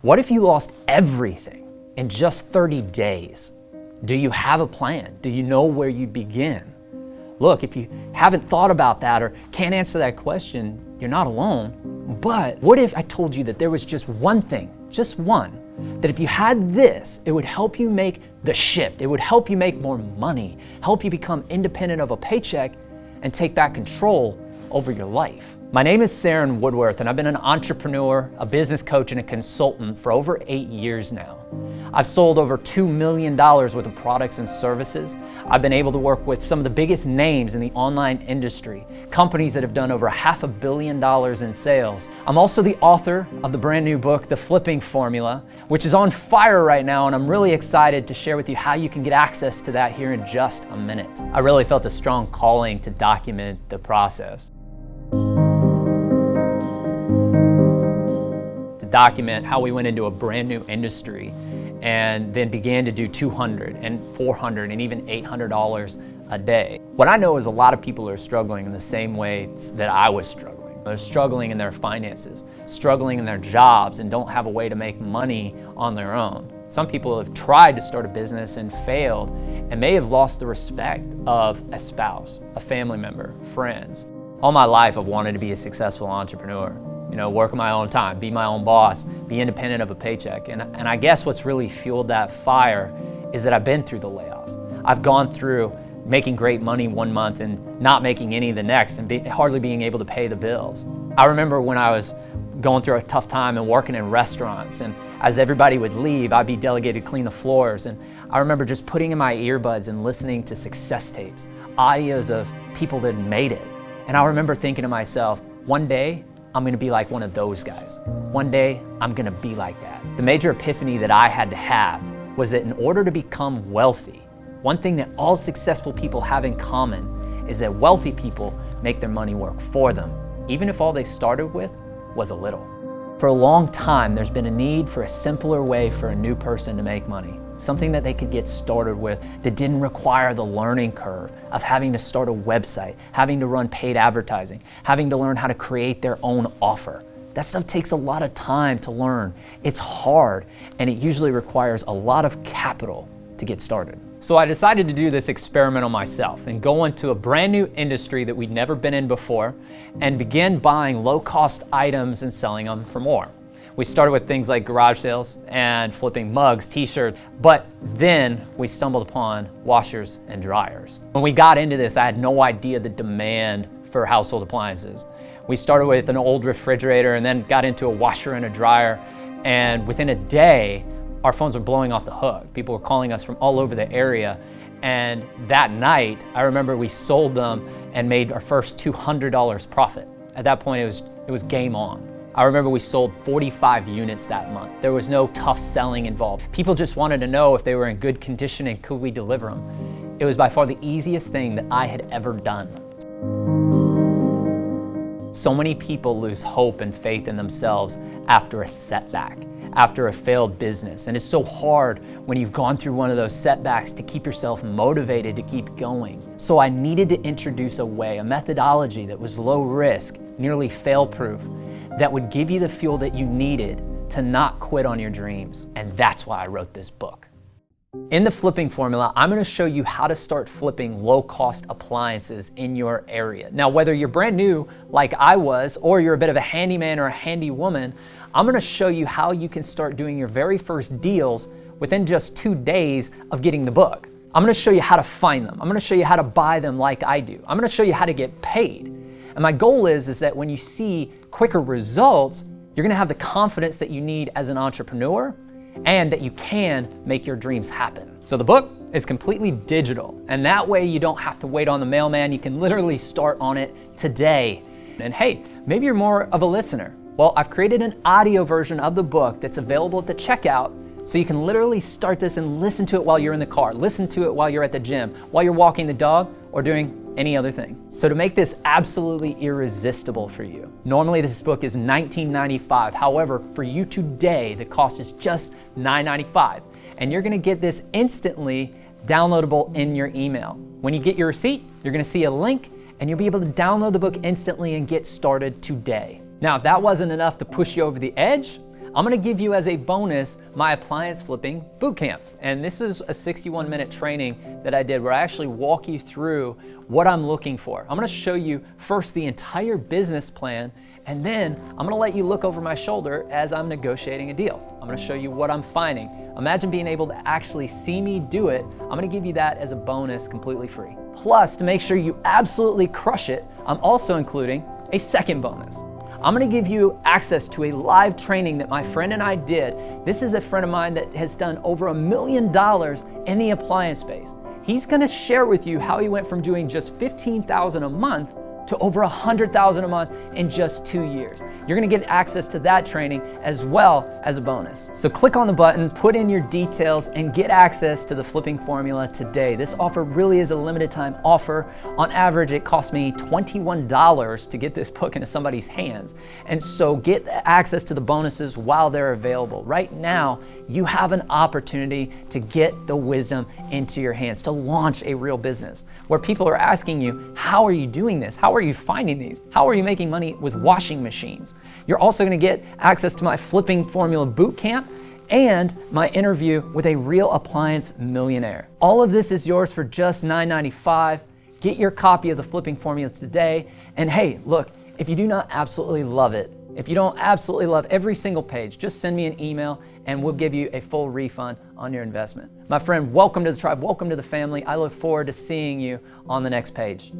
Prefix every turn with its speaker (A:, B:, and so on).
A: What if you lost everything in just 30 days? Do you have a plan? Do you know where you begin? Look, if you haven't thought about that or can't answer that question, you're not alone. But what if I told you that there was just one thing, just one, that if you had this, it would help you make the shift. It would help you make more money, help you become independent of a paycheck and take back control over your life. My name is Saren Woodworth, and I've been an entrepreneur, a business coach, and a consultant for over 8 years now. I've sold over $2 million worth of products and services. I've been able to work with some of the biggest names in the online industry, companies that have done over $500 million in sales. I'm also the author of the brand new book, The Flipping Formula, which is on fire right now, and I'm really excited to share with you how you can get access to that here in just a minute. I really felt a strong calling to document the process. Document how we went into a brand new industry and then began to do $200 and $400 and even $800 a day. What I know is a lot of people are struggling in the same way that I was struggling. They're struggling in their finances, struggling in their jobs, and don't have a way to make money on their own. Some people have tried to start a business and failed and may have lost the respect of a spouse, a family member, friends. All my life I've wanted to be a successful entrepreneur. Work on my own time, be my own boss, be independent of a paycheck. And I guess what's really fueled that fire is that I've been through the layoffs. I've gone through making great money one month and not making any the next and hardly being able to pay the bills. I remember when I was going through a tough time and working in restaurants, and as everybody would leave, I'd be delegated to clean the floors. And I remember just putting in my earbuds and listening to success tapes, audios of people that had made it. And I remember thinking to myself, one day, I'm gonna be like one of those guys. One day, I'm gonna be like that. The major epiphany that I had to have was that in order to become wealthy, one thing that all successful people have in common is that wealthy people make their money work for them, even if all they started with was a little. For a long time, there's been a need for a simpler way for a new person to make money. Something that they could get started with that didn't require the learning curve of having to start a website, having to run paid advertising, having to learn how to create their own offer. That stuff takes a lot of time to learn. It's hard, and it usually requires a lot of capital to get started. So I decided to do this experiment on myself and go into a brand new industry that we'd never been in before and begin buying low-cost items and selling them for more. We started with things like garage sales and flipping mugs, t-shirts, but then we stumbled upon washers and dryers. When we got into this, I had no idea the demand for household appliances. We started with an old refrigerator and then got into a washer and a dryer, and within a day, our phones were blowing off the hook. People were calling us from all over the area, and that night, I remember we sold them and made our first $200 profit. At that point, it was game on. I remember we sold 45 units that month. There was no tough selling involved. People just wanted to know if they were in good condition and could we deliver them. It was by far the easiest thing that I had ever done. So many people lose hope and faith in themselves after a setback, after a failed business. And it's so hard when you've gone through one of those setbacks to keep yourself motivated to keep going. So I needed to introduce a way, a methodology that was low risk, nearly fail-proof, that would give you the fuel that you needed to not quit on your dreams. And that's why I wrote this book. In the Flipping Formula, I'm gonna show you how to start flipping low-cost appliances in your area. Now, whether you're brand new like I was, or you're a bit of a handyman or a handy woman, I'm gonna show you how you can start doing your very first deals within just 2 days of getting the book. I'm gonna show you how to find them. I'm gonna show you how to buy them like I do. I'm gonna show you how to get paid. And my goal is that when you see quicker results, you're gonna have the confidence that you need as an entrepreneur and that you can make your dreams happen. So the book is completely digital, and that way you don't have to wait on the mailman. You can literally start on it today. And hey, maybe you're more of a listener. Well, I've created an audio version of the book that's available at the checkout, so you can literally start this and listen to it while you're in the car, listen to it while you're at the gym, while you're walking the dog, or doing any other thing. So to make this absolutely irresistible for you, normally this book is $19.95. However, for you today, the cost is just $9.95. And you're gonna get this instantly downloadable in your email. When you get your receipt, you're gonna see a link and you'll be able to download the book instantly and get started today. Now, if that wasn't enough to push you over the edge, I'm gonna give you as a bonus my appliance flipping bootcamp. And this is a 61-minute training that I did where I actually walk you through what I'm looking for. I'm gonna show you first the entire business plan, and then I'm gonna let you look over my shoulder as I'm negotiating a deal. I'm gonna show you what I'm finding. Imagine being able to actually see me do it. I'm gonna give you that as a bonus completely free. Plus, to make sure you absolutely crush it, I'm also including a second bonus. I'm gonna give you access to a live training that my friend and I did. This is a friend of mine that has done over $1 million in the appliance space. He's gonna share with you how he went from doing just $15,000 a month to over $100,000 a month in just 2 years. You're gonna get access to that training as well as a bonus. So click on the button, put in your details, and get access to the flipping formula today. This offer really is a limited time offer. On average, it cost me $21 to get this book into somebody's hands. And so get access to the bonuses while they're available. Right now, you have an opportunity to get the wisdom into your hands, to launch a real business where people are asking you, how are you doing this? How are you finding these? How are you making money with washing machines? You're also gonna get access to my Flipping Formula Bootcamp and my interview with a real appliance millionaire. All of this is yours for just $9.95. Get your copy of the Flipping Formulas today. And hey, look, if you do not absolutely love it, if you don't absolutely love every single page, just send me an email and we'll give you a full refund on your investment. My friend, welcome to the tribe, welcome to the family. I look forward to seeing you on the next page.